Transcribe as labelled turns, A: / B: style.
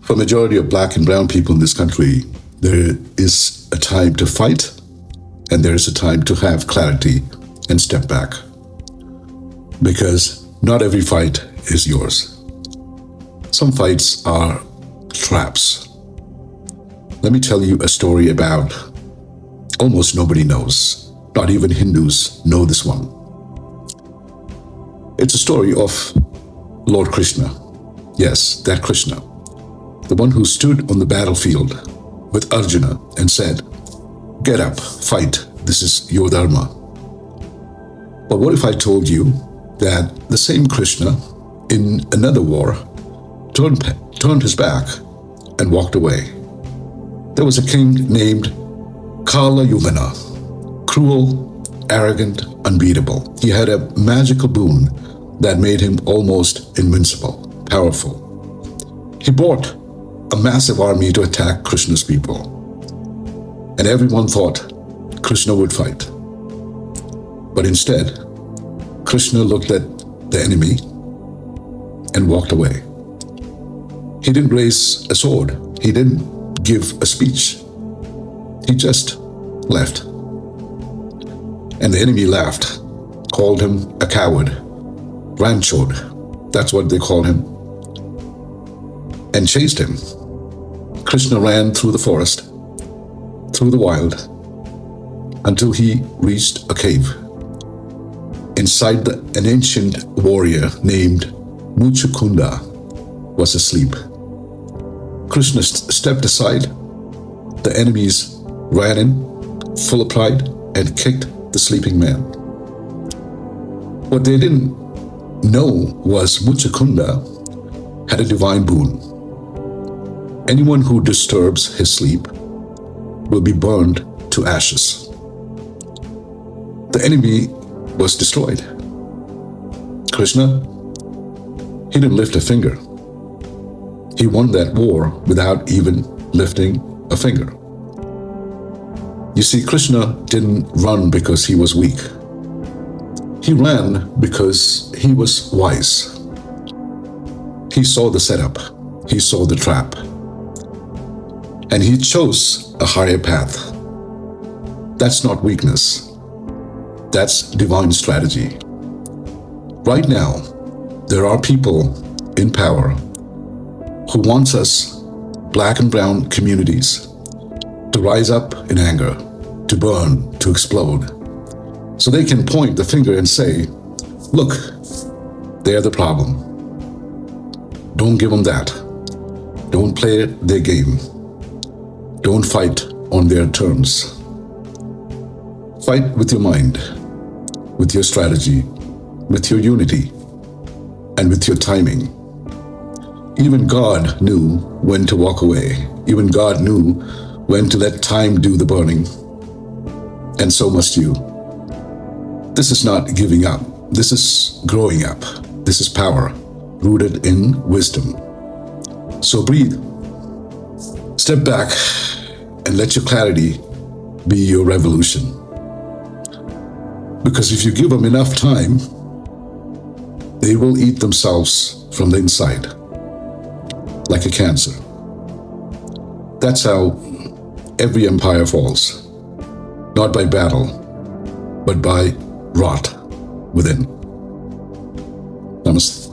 A: For majority of black and brown people in this country, there is a time to fight and there is a time to have clarity and step back. Because not every fight is yours. Some fights are traps. Let me tell you a story about almost nobody knows. Not even Hindus know this one. It's a story of Lord Krishna. Yes, that Krishna. The one who stood on the battlefield with Arjuna and said, "Get up, fight, this is your dharma." But what if I told you that the same Krishna in another war turned his back and walked away? There was a king named Kala Yuvana, cruel, arrogant, unbeatable. He had a magical boon that made him almost invincible, powerful. He brought a massive army to attack Krishna's people. And everyone thought Krishna would fight. But instead, Krishna looked at the enemy and walked away. He didn't raise a sword. He didn't give a speech. He just left. And the enemy laughed, called him a coward, ranchod, that's what they called him, and chased him. Krishna ran through the forest, through the wild, until he reached a cave. Inside, an ancient warrior named Muchukunda was asleep. Krishna stepped aside. The enemies ran in, full of pride, and kicked the sleeping man. What they didn't know was Muchukunda had a divine boon. Anyone who disturbs his sleep will be burned to ashes. The enemy was destroyed. Krishna, he didn't lift a finger. He won that war without even lifting a finger. You see, Krishna didn't run because he was weak. He ran because he was wise. He saw the setup. He saw the trap. And he chose a higher path. That's not weakness. That's divine strategy. Right now, there are people in power who wants us, black and brown communities, to rise up in anger, to burn, to explode, so they can point the finger and say, "Look, they're the problem. Don't give them that. Don't play their game. Don't fight on their terms. Fight with your mind, with your strategy, with your unity, and with your timing." Even God knew when to walk away. Even God knew when to let time do the burning. And so must you. This is not giving up. This is growing up. This is power rooted in wisdom. So breathe. Step back and let your clarity be your revolution. Because if you give them enough time, they will eat themselves from the inside, like a cancer. That's how every empire falls. Not by battle, but by rot within. Namaste.